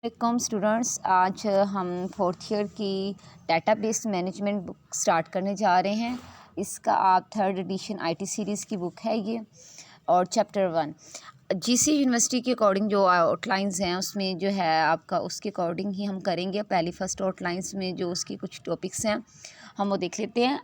Welcome students. आज हम fourth year की डेटाबेस मैनेजमेंट बुक स्टार्ट करने जा रहे हैं। इसका आप थर्ड एडिशन आईटी सीरीज़ की बुक है ये। और चैप्टर 1 जीसी यूनिवर्सिटी के अकॉर्डिंग जो आउटलाइंस हैं उसमें जो है आपका उसके अकॉर्डिंग ही हम करेंगे। पहली फर्स्ट आउटलाइंस में जो उसकी कुछ टॉपिक्स हैं हम वो देख लेते हैं।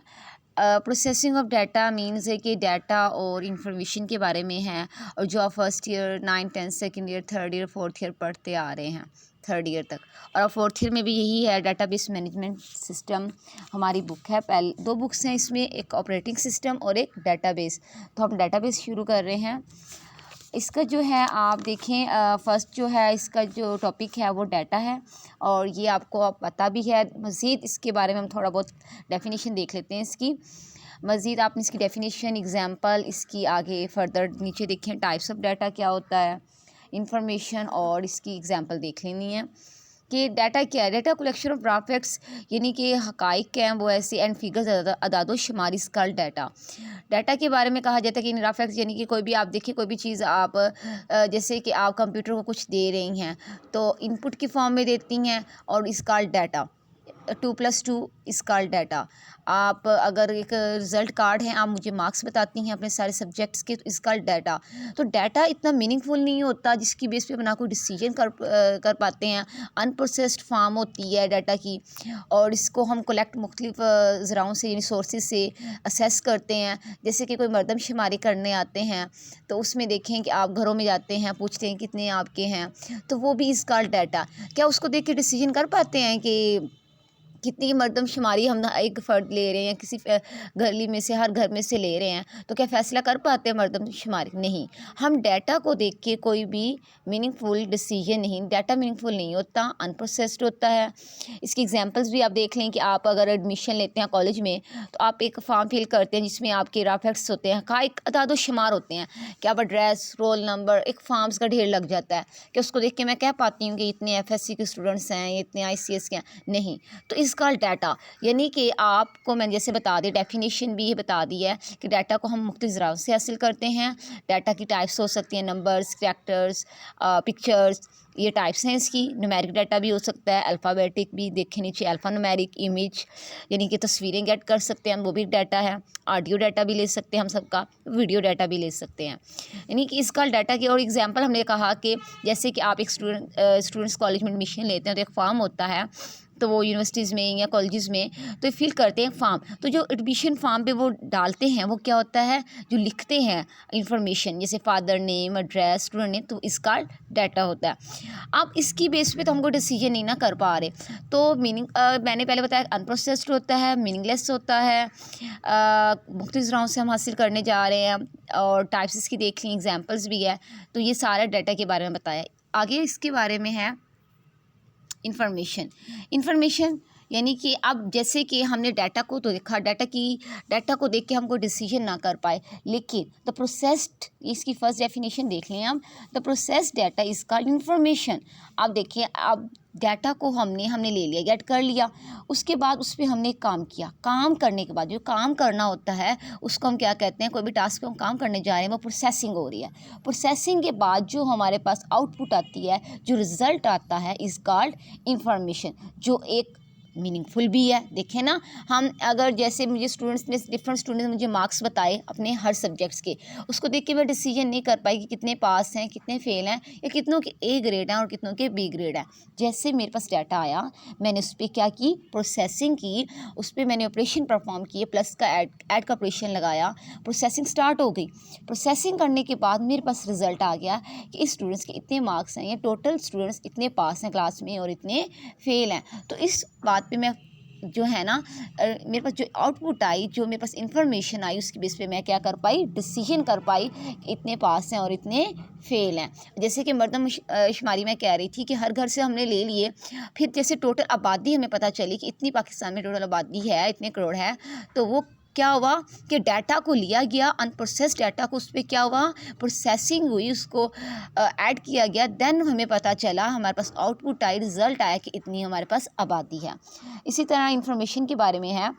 प्रोसेसिंग ऑफ डाटा मीन्स है कि डाटा और इंफॉर्मेशन के बारे में है, और जो आप first year 9, 10 second year, third year, fourth year पढ़ते आ रहे हैं थर्ड ईयर तक। और अब फोर्थ ईयर में भी यही है, डाटाबेस मैनेजमेंट सिस्टम हमारी बुक है। पहले दो बुक्स हैं इसमें, एक ऑपरेटिंग सिस्टम और एक डाटाबेस। तो हम डाटाबेस शुरू कर रहे हैं। इसका जो है आप देखें, फर्स्ट जो है इसका जो टॉपिक है वो डाटा है, और ये आपको अब पता भी है। मज़ीद इसके बारे में हम थोड़ा बहुत डेफिनेशन देख लेते हैं इसकी। मज़ीद आपने इसकी डेफिनेशन, एग्जांपल, इसकी आगे फर्दर नीचे देखें टाइप्स ऑफ डाटा क्या होता है, इंफॉर्मेशन, और इसकी एग्जांपल देख लेनी है कि डाटा क्या है। Data collection of raw facts यानी कि हकाइक क्या हैं वो ऐसे, एंड फिगर्स अदादो शुमारी स्कल डाटा। डाटा के बारे में कहा जाता है कि इन रॉ फैक्ट्स यानी कि कोई भी आप देखिए, कोई भी चीज़ आप जैसे कि आप कंप्यूटर को कुछ दे रही हैं तो इनपुट की फॉर्म में देती हैं, और इसका डाटा 2+2 इसका डाटा। आप अगर एक रिज़ल्ट कार्ड है, आप मुझे मार्क्स बताती हैं अपने सारे सब्जेक्ट्स के, तो इसका डाटा। तो डाटा इतना मीनिंगफुल नहीं होता जिसकी बेस पे अपना कोई डिसीजन कर पाते हैं। अनप्रोसेस्ड फॉर्म होती है डाटा की, और इसको हम कलेक्ट मुख्तलिफ ज़राओं से यानी सोर्सेज से असेस करते हैं। जैसे कि कोई मरदमशुमारी करने आते हैं तो उसमें देखें कि आप घरों में जाते हैं, पूछते हैं कितने आपके हैं, तो वो भी इसका डाटा। क्या उसको देख के डिसीजन कर पाते हैं कि कितनी मरदमशुमारी हम एक फ़र्द ले रहे हैं, किसी गली में से, हर घर में से ले रहे हैं, तो क्या फ़ैसला कर पाते हैं मरदमशुमारी? नहीं। हम डाटा को देख के कोई भी मीनिंगफुल डिसीजन नहीं, डाटा मीनिंगफुल नहीं होता, अनप्रोसेस्ड होता है। इसकी एग्जांपल्स भी आप देख लें कि आप अगर एडमिशन लेते हैं कॉलेज में तो आप एक फॉर्म फिल करते हैं जिसमें आपके रॉ फैक्ट्स होते हैं, हक़ाइक़ अदाद शुमार होते हैं कि आप एड्रेस, रोल नंबर, एक फॉर्म्स का ढेर लग जाता है कि उसको देख के मैं कह पाती हूँ कि इतने एफएससी के स्टूडेंट्स हैं, इतने आईसीएस के हैं, नहीं। तो इसका डाटा यानी कि आपको मैंने जैसे बता दी, डेफिनेशन भी ये बता दी है कि डाटा को हम मुख्तलिफ ज़राओं से हासिल करते हैं। डाटा की टाइप्स हो सकती हैं, नंबर्स, कैरेक्टर्स, पिक्चर्स, ये टाइप्स हैं इसकी। न्यूमेरिक डाटा भी हो सकता है, अल्फ़ाबेटिक भी, देखें नीचे अल्फ़ा न्यूमेरिक, इमेज यानी कि तस्वीरें गेट कर सकते हैं, वो भी डाटा है। ऑडियो डाटा भी ले सकते हैं हम सबका, वीडियो डाटा भी ले सकते हैं। यानी कि इसका डाटा की और एग्जांपल हमने कहा कि जैसे कि आप एक स्टूडेंट्स कॉलेज में एडमिशन लेते हैं तो एक फॉर्म होता है, तो वो यूनिवर्सिटीज़ में या कॉलेजेस में तो फिल करते हैं फॉर्म। तो जो एडमिशन फॉर्म पे वो डालते हैं वो क्या होता है, जो लिखते हैं इंफॉर्मेशन, जैसे father name, address, student name, तो इसका डाटा होता है। अब इसकी बेस पे तो हमको डिसीजन नहीं ना कर पा रहे, तो मैंने पहले बताया अनप्रोसेस्ड होता है, मीनिंगलेस होता है, मुख्तलिफ ज़राओं से हम हासिल करने जा रहे हैं, और टाइप्स इसकी देख ली, एग्जाम्पल्स भी है। तो ये सारा डाटा के बारे में बताया। आगे इसके बारे में है इंफॉर्मेशन यानी कि अब जैसे कि हमने डाटा को तो देखा, डाटा को देख के हम कोई डिसीजन ना कर पाए, लेकिन द प्रोसेस्ड, इसकी फर्स्ट डेफिनेशन देख लें हम। The processed data is called information. अब देखिए, अब डाटा को हमने ले लिया, गेट कर लिया, उसके बाद उस पर हमने काम किया। काम करने के बाद जो काम करना होता है उसको हम क्या कहते हैं, कोई भी टास्क पे हम काम करने जा रहे हैं वो प्रोसेसिंग हो रही है। प्रोसेसिंग के बाद जो हमारे पास आउटपुट आती है, जो रिज़ल्ट आता है, इज़ कॉल्ड इंफॉर्मेशन, जो एक मीनिंगफुल भी है। देखें ना, हम अगर जैसे मुझे डिफरेंट स्टूडेंट्स ने मुझे मार्क्स बताए अपने हर सब्जेक्ट्स के, उसको देख के मैं डिसीजन नहीं कर पाई कि कितने पास हैं, कितने फेल हैं, या कितनों के ए ग्रेड हैं और कितनों के बी ग्रेड हैं। जैसे मेरे पास डाटा आया, मैंने उस पर क्या की, प्रोसेसिंग की, उस पर मैंने ऑपरेशन परफॉर्म किए, प्लस का ऐड का ऑपरेशन लगाया, प्रोसेसिंग स्टार्ट हो गई। प्रोसेसिंग करने के बाद मेरे पास रिजल्ट आ गया कि इस स्टूडेंट्स के इतने मार्क्स हैं, या टोटल स्टूडेंट्स इतने पास हैं क्लास में और इतने फेल हैं। तो इस बात पे मैं जो है ना, मेरे पास जो आउटपुट आई, जो मेरे पास इंफॉर्मेशन आई, उसकी बेस पे मैं क्या कर पाई, डिसीजन कर पाई कि इतने पास हैं और इतने फेल हैं। जैसे कि मरदमशुमारी में कह रही थी कि हर घर से हमने ले लिए, फिर जैसे टोटल आबादी हमें पता चली कि इतनी पाकिस्तान में टोटल आबादी है, इतने करोड़ है, तो वो क्या हुआ कि डाटा को लिया गया, अनप्रोसेस्ड डाटा को, उस पर क्या हुआ, प्रोसेसिंग हुई, उसको ऐड किया गया, देन हमें पता चला, हमारे पास आउटपुट आई, रिज़ल्ट आया कि इतनी हमारे पास आबादी है। इसी तरह इंफॉर्मेशन के बारे में है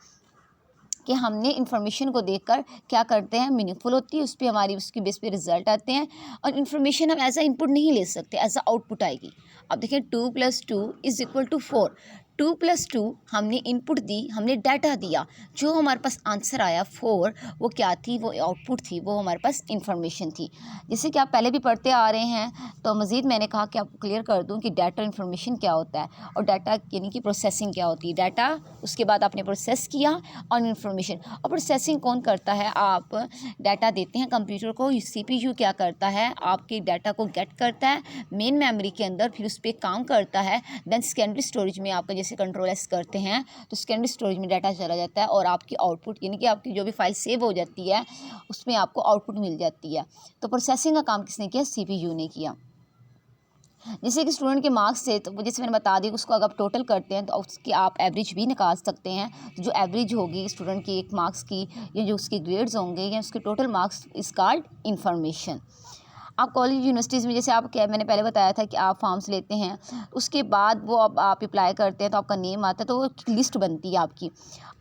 कि हमने इन्फॉर्मेशन को देखकर क्या करते हैं, मीनिंगफुल होती है, उस पर हमारी उसकी बेस पे रिजल्ट आते हैं। और इन्फॉर्मेशन हम एज अ इनपुट नहीं ले सकते, एज अ आउटपुट आएगी। अब देखिए 2 + 2 = 4। 2 + 2 हमने इनपुट दी, हमने डाटा दिया, जो हमारे पास आंसर आया 4, वो क्या थी, वो आउटपुट थी, वो हमारे पास इंफॉर्मेशन थी। जैसे कि आप पहले भी पढ़ते आ रहे हैं, तो मज़ीद मैंने कहा कि आपको क्लियर कर दूं कि डाटा इन्फॉर्मेशन क्या होता है और डाटा यानी कि प्रोसेसिंग क्या होती है। डाटा उसके बाद आपने प्रोसेस किया और इन्फॉर्मेशन, और प्रोसेसिंग कौन करता है, आप डाटा देते हैं कंप्यूटर को, CPU क्या करता है, आपके डाटा को गेट करता है मेन मेमोरी के अंदर, फिर उस पर काम करता है। देन सेकेंडरी स्टोरेज में आपका जैसे कंट्रोल एस करते हैं तो सेकेंडरी स्टोरेज में डाटा चला जाता है और आपकी आउटपुट यानी कि आपकी जो भी फाइल सेव हो जाती है उसमें आपको आउटपुट मिल जाती है। तो प्रोसेसिंग का काम किसने किया, CPU ने किया। जैसे कि स्टूडेंट के मार्क्स थे, तो जैसे मैंने बता दी, उसको अगर आप टोटल करते हैं तो उसकी आप एवरेज भी निकाल सकते हैं। तो जो एवरेज होगी स्टूडेंट की एक मार्क्स की, या जो उसके ग्रेड्स होंगे, या उसके total marks is called information. आप कॉलेज यूनिवर्सिटीज़ में जैसे आप क्या, मैंने पहले बताया था कि आप फॉर्म्स लेते हैं, उसके बाद वो अब आप अप्लाई करते हैं तो आपका नेम आता है, तो वो एक लिस्ट बनती है आपकी।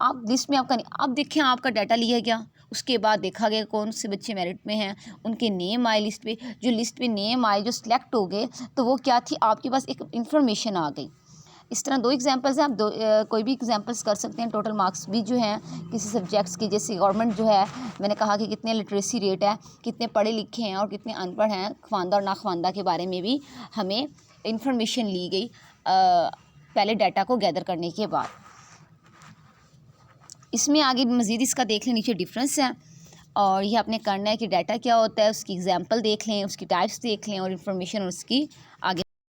आप लिस्ट में आपका, अब देखें आपका डाटा लिया गया, उसके बाद देखा गया कौन से बच्चे मेरिट में हैं, उनके नेम आए लिस्ट पे, जो लिस्ट पे नेम आए, जो सिलेक्ट हो गए, तो वो क्या थी, आपके पास एक इन्फॉर्मेशन आ गई। इस तरह 2 एग्जांपल्स हैं, आप कोई भी एग्जांपल्स कर सकते हैं। टोटल मार्क्स भी जो हैं किसी सब्जेक्ट्स की, जैसे गवर्नमेंट जो है, मैंने कहा कि कितने लिटरेसी रेट है, कितने पढ़े लिखे हैं और कितने अनपढ़ हैं, ख्वानदा और नाख्वानदा के बारे में भी हमें इंफॉर्मेशन ली गई पहले डाटा को गैदर करने के बाद। इसमें आगे मज़ीद इसका देख लें, नीचे डिफरेंस है, और ये आपने करना है कि डाटा क्या होता है, उसकी एग्जांपल देख लें, उसकी टाइप्स देख लें और इन्फॉर्मेशन और उसकी आगे